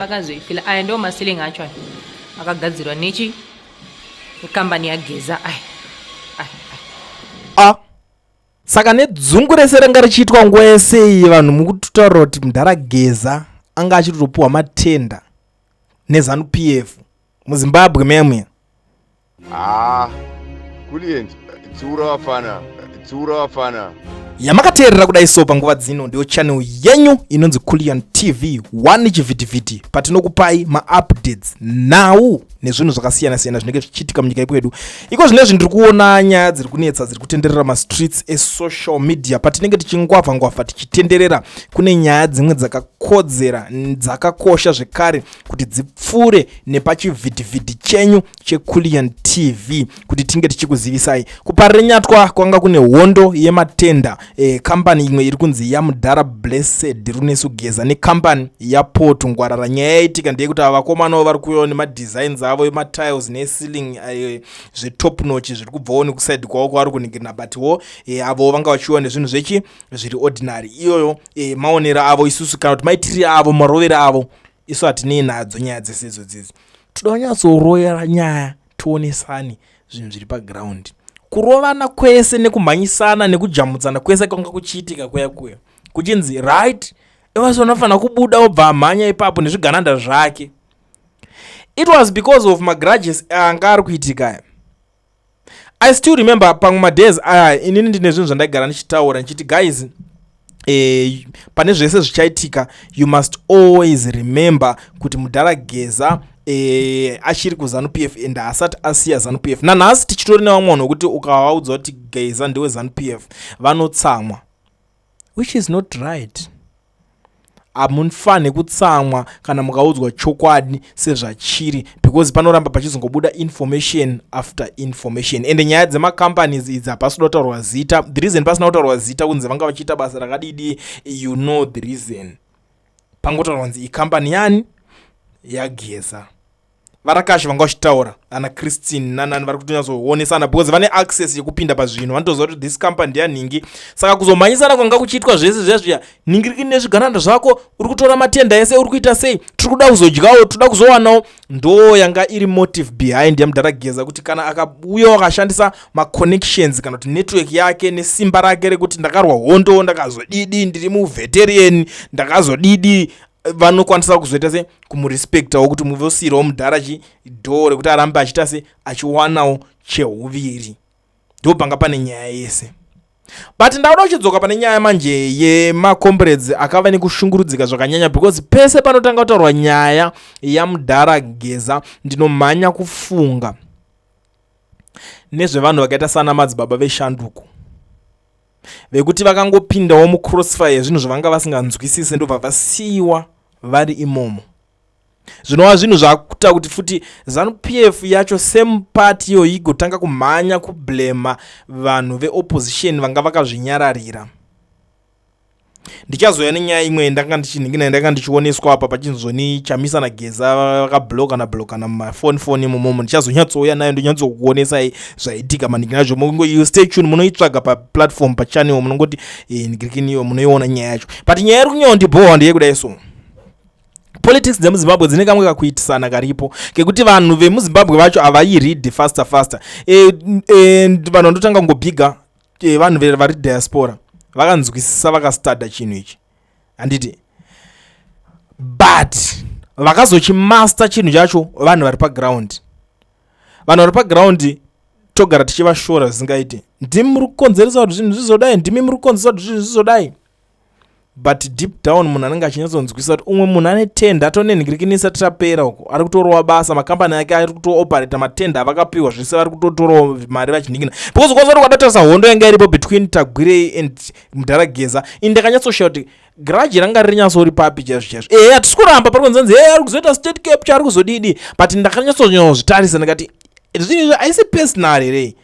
Akazoifila aya ndo masilingi acho akagadzirwa nechi company ya Geza saka nedzungu rese ranga richiitwa nguva yese vanhu mukutaura kuti mudhara Geza anga achitopuwa matenda neZanupf muZimbabwe memwe. Kuliendi tsura wafana yamakateerera kudai so panguva dzino ndiyo channel yenyu inonzi Kulian TV 1 chivhitivhiti patinokupai maupdates now nezvinhu zvakasiyana siyana zvinenge zvichiitika munyika yedu. Iko zvinezvi ndiri kuona nyaya dziri kunetsa dziri kutenderera mastreets esocial media patinenge tichingwavha tichitenderera. Kune nyaya dzimwe dzakakodzera dzakakosha zvekare kuti dzipfuure nepachivhitivhiti chenyu cheKulian TV kuti tinge tichikuzivisai. Kuparire nyatwa kwanga kune hondo yematenda company imwe iri kunzi yaMudhara Blessed Runesu Geza necompany yaPort Ngwarara. Nyaya yaitika ndeyekuti vakomana vari kuuyawo nemadesigns avo ematiles neceiling zvetop notch zviri kubvawo nekuside kwavo kwavari kuningirira butwo avo vanga vachiona zvinhu zvechi zviri ordinary. Iyoyo maonera avo isusu kana kuti maitiri avo marovera avo isu hatinei nadzo nyaya dzese idzodzidzi. Toda kunyatsorovera nyaya tionesani zvinhu zviri paground. Kurovana kwese nekumhanyisana nekujamudzana kwese kwanga kuchiitika kuya kuchinzi right evasi vanofana kubuda obva amhanya ipapo nezvigananda zvake. It was because of magrudges anga ari kuitika. I still remember pamwe madays inini ndine zvinhu zvandaigara ndichitaura ndichiti guys, pane zvese zvichaitika you must always remember kuti mudhara Geza achiri kuZanupf and asati asiya Zanupf. Nanhasi tichitori nevamwe vanhu kuti ukavaudza kuti Geza ndiwe Zanupf vanotsamwa, which is not right. Hamunofane kutsamwa kana mukaudzwa chokwadi sezvachiri, because panoramba pachizongobuda information after information. And nyaya dzemacompanies idzi hapasina kutaurwa zita. The reason pasina kutaurwa zita kunze vanga vachiita basa rakadidi, you know the reason. Pangotaurwa nzi company yani yaGeza. Varakashi vanga vachitaura ana Christine nanani vari kutonyatsoonesana because vane access yekupinda pazvinhu. Vanotoziva kuti this company ndiyanhingi. Saka kuzomhanyisana kwanga kuchiitwa zvese zvezviya ningiriki nezvigananda zvako, uri kutora matenda ese uri kuita sei, tiri kuda kuzodyawo, tiri kuda kuzowanawo. Ndo yanga iri motive behind yaMudhara Geza kuti kana akauyawo akashandisa maconnections kana kuti network yake nesimba rake rekuti ndakarwa hondo ndakazodidi ndiri muveteran ndakazodidi, vanokwanisa kuzoita se kumurespectawo kuti muvosirawo mudhara chidhore kuti arambe achiita se achiwanawo chehuviri. Ndo panga pane nyaya yese. But ndauda kuchidzoka pane nyaya manje yemacomrades akava nekushungurudzika zvakanyanya because pese panotanga kutaurwa nyaya yaMudhara Geza ndinomhanya kufunga nezvevanhu vakaita sana madzibaba veshanduko vekuti vakangopindawo mucrossfire zvinhu zvavanga vasinganzwisisi ndobva vasiyiwa vari imomo. Zvinova zvinhu zvakuita kuti futi Zanupf yacho same party iyo igotanga kumhanya kublema vanhu veopposition vanga vakazvinyararira. Ndichazoya nenyaya imwe ndanga ndichioneswa apa pachinzoni chamisa naGeza vakabloka mumafoni imomo. Ndichazonyatsouya nayo ndonyatsokuonesai zvaitika maningi nazvo. You stay tuned, munoitsvaga paplatform pachannel munongoti ndigirikini iyo munoiona nyaya yacho. But nyaya iri kunyawo ndibhowa ndeye kudai so. Politics dzemuZimbabwe dzine kamwe kakuitisana karipo kekuti vanhu vemuZimbabwe vacho havairead faster. Vanhu vandotanga kungobhiga vanhu vari diaspora vakanzwisisa vakastada chinhu ichi handiti, but vakazochimaster chinhu chacho vanhu vari paground. Vanhu vari paground togara tichivashora zvisingaiti, ndimi muri kukonzeresa kuti zvinhu zvizodai, ndimi muri kukonzeresa kuti zvinhu zvizodai. But deep down munhu anenge achinyatsonzwisisa kuti umwe munhu ane tenda atonenhingirikinisa tapera uko ari kutorowa basa, makampani ake ari kutooperata matenda avakapiwa zvese vari kutotorawo mari vachiningina. Because ukazoti kwadatarisa hondo yanga iripo between Tagwire and Mudhara Geza indakanyatsoshawa kuti grudge ranga riri nyatsori papi chaizvo. Hatisi kuramba pari kunzanzi ari kuzoita state capture ari kuzodidi, but ndakanyatsozvitarisa ndikati zvinhu izvi haisi personal here.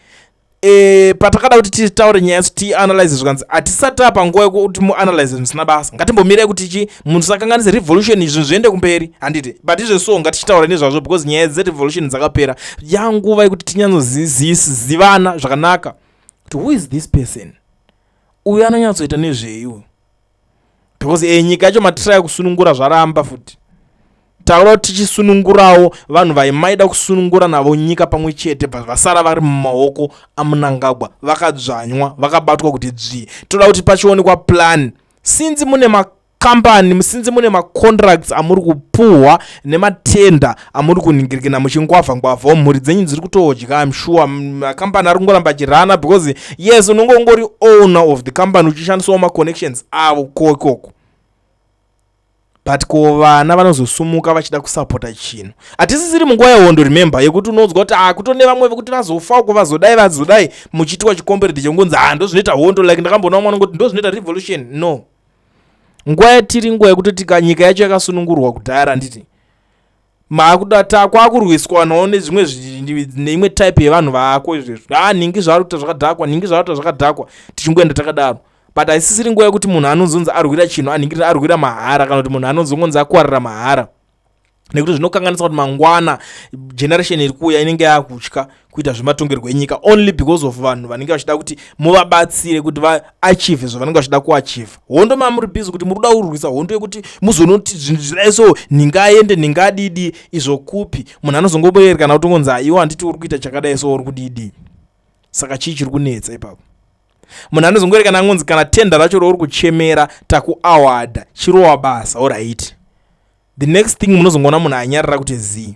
Patakada kuti titaure nyaya tianalyze zvikanzi hatisati panguva yekuti muanalyze zvisina basa, ngatimbomirei kuti munhu sakanganise revolution izvi zviende kumberi handiti. But izveso ngatichitaura nezvazvo because nyaya dzerevolution dzakapera. Yanguva yekuti tinyanyozivana zvakanaka kuti who is this person, uyu anonyatsoita nezveiwo, because nyika yacho matiraya kusunungura zvaramba futi. taura tichisunungurawo vanhu vaimaida kusunungura navo nyika pamwe chete vasara vari mumaoko amunangagwa vakadzvanywa vakabatwa kuti dzvi. Toda kuti pachionekwa plan sinzi mune makambani sinzi mune macontracts amuri kupuhwa nematenda amuri kuningirikana muchingwavha mhuri dzenyu dziri kutodya. I'm sure makambani ari kungoramba achirana because yes unongongori owner of the company uchishandisawo maconnections avo kokoko, but ko vana vanozosumuka vachida kusapota chinhu. Hatisisiri munguva yehondo remember yekuti unonzwa kuti kutone vamwe vekuti vazofa uko vazodai muchitiwa chikomberedi chekunzi ndozvinoita hondo like ndakambona mwana kuti ndozvinoita revolution. No, nguva yatiri nguva yekuti nyika yacho yakasunungurwa kudhaya randiti kwakurwiswa nawo nezvimwe neimwe type yevanhu vaako izvezvo ningi zvaari kuita zvakadhakwa ningi zvaari kuita zvakadhakwa tichingoenda takadaro. But haisisiri nguva yekuti munhu anonzonzi arwira chinhu aningirira arwira mahara kana kuti munhu anonzongonzi akuwarira mahara, nekuti zvinokanganisa kuti mangwana generation iri kuuya inenge yakutya kuita zvematongerwo enyika only because of vanhu vanenge vachida kuti muvabatsire kuti vaachieve zvavanenge vachida kuachieve. Hondo mamuri busy kuti muri kuda kurwisa hondo yekuti muzonoti zvinhu zvidaiso ningaende ningadidi izvokupi. Munhu anozongoboyerekana kutongonzi iwo handiti uri kuita chakadai so uri kudidi. Saka chii chiri kunetsa ipapo? Munhu anozongoyerekana angonzi kana tenda racho rouri kuchemera takuawada chirowa basa alright. The next thing munozongoona munhu anyarira kuti zi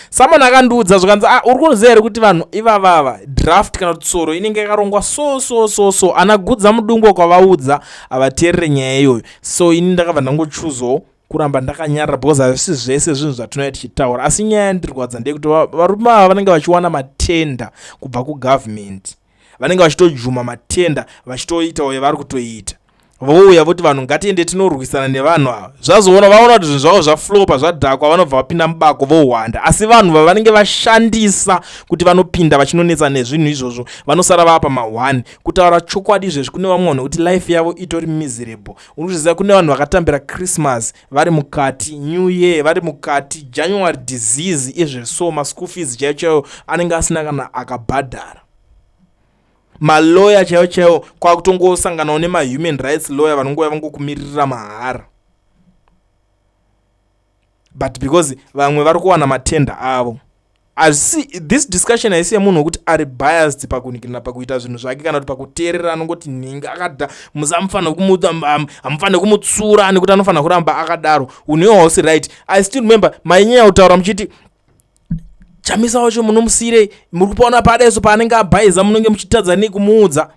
someone akandiudza zvakanzi uri kuziva here kuti vanhu ivavava draft kana kuti tsoro inenge yakarongwa so anagudza mudungwa kwavaudza avateerere nyaya iyoyo. So ini ndakabva ndangochuzawo kuramba ndakanyarira because havisi zvese zvinhu zvatinouya tichitaura, asi nyaya yandirwadza ndeyekuti varume ava vanenge vachiwana matenda kubva kugovernment, vanenge vachitojuma matenda vachitoitawo yavari kutoita. Vouya voti vanhu ngatiende tinorwisana nevanhu ava, zvazoona vaona kuti zvinhu zvavo zvaflopa zvadhakwa vanobva vapinda mubako vohwanda. Asi vanhu vavanenge vashandisa kuti vanopinda vachinonetsa nezvinhu izvozvo vanosara vapa mahwani. Kutaura chokwadi izvezvi kune vamwe vanhu kuti life yavo itori miserable. Unozviziva kune vanhu vakatambira Christmas vari mukati, New Year vari mukati, January disease izvezvi so maschool fees chaiyo anenge asina kana akabhadhara. Maloya chaiyo kwakutongosanganawo nema-human rights lawyer vanongova vangokumirira mahara, but because vamwe vari kuwana matenda avo. This discussion haisi yemunhu wekuti ari biased pakunikirana pakuita zvinhu zvake kana kuti pakuteerera anongoti ninga akadha hamufanira kumutsura nekuti anofanira kuramba akadaro. Unewo hausi right. I still remember mainyaya kutaura muchiti chamisa wacho munomusire muri kupaona padaiso paanenge abhaiza munenge muchitadza nekumuudza.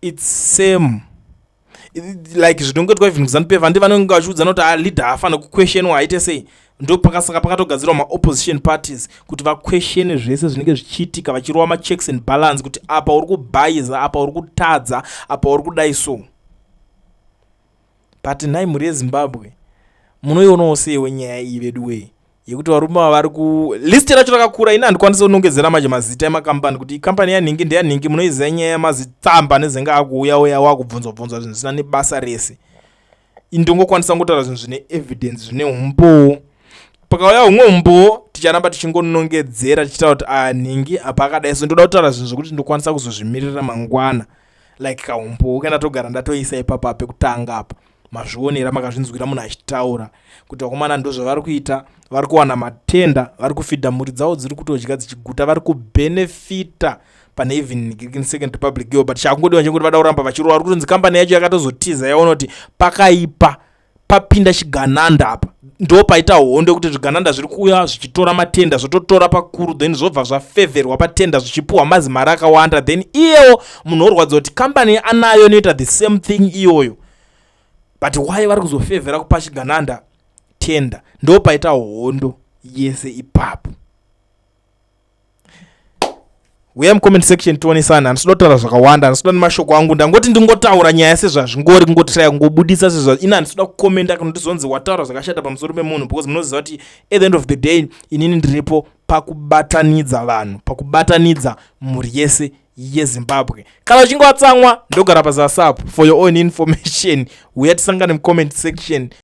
It's same like zvinongoitwa even Zanupf ndi vanenge vachiudzana kuti leader hafanira kuquestionwa aite sei. Ndo pakasaka pakatogadzirwa ma-opposition parties kuti vaquestione zvese zvinenge zvichiitika vachirova ma-checks and balance kuti apa uri kubhaiza apa uri kutadza apa uri kudai so. But nhai mhuri yeZimbabwe munoionawo seiwe nyaya iyi veduwei yekuti varume vari list racho rakakura. Ini handikwanisa kunongedzera manje mazita emakambani kuti kambani yanhingi ndeyanhingi. Munoiziva nyaya yamazitsamba nezenga akuuya wakubvunzwa zvinhu zvisina nebasa rese. Indongokwanisa ngotaura zvinhu zvine evidence zvine umbo. Pakauya humwe umbo ticharamba tichingonongedzera tichitaura kuti nhingi apa akadai so. Ndoda kutaura zvinhu zvokuti ndokwanisa kuzozvimirira mangwana like kaumbo ukaenda togara ndatoisa ipapa pekutanga apa mazvionera makazvinzwira munhu achitaura kuti vakomana ndozvavari kuita. Vari kuwana matenda, vari kufidha mhuri dzavo dziri kutodya dzichiguta, vari kubenefita pane even second republic yo. But chakungodiwa chekuti vada kuramba vachirova. Vari kutonzi kambani yacho yakatozotiza yaona kuti pakaipa papinda chigananda apa ndo paita hondo kuti zvigananda zviri kuuya zvichitora matenda zvototora pakuru then zvobva zvafevherwa patenda zvichipuhwa mazimari akawanda then iyewo munhu orwadza kuti kambani anayo inoita the same thing iyoyo. But why vari kuzofevhera kupa chigananda tenda? Ndo paita hondo yese ipapo. Uya mcomment section tionesana. Handisida kutaura zvakawanda, handisida nemashoko angu, ndangoti ndingotaura nyaya sezvazvingori kungotiraya kungobudisa sezvazvo. Ina handisida kukomenta kana kuti zonzi wataura zvakashata pamusoro pemunhu because munoziva kuti at the end of the day inini ndiripo pakubatanidza vanhu, pakubatanidza mhuri yese yeZimbabwe. Kana uchinge watsamwa ndogara paZaSap for your own information. Uya tisangane mcomment section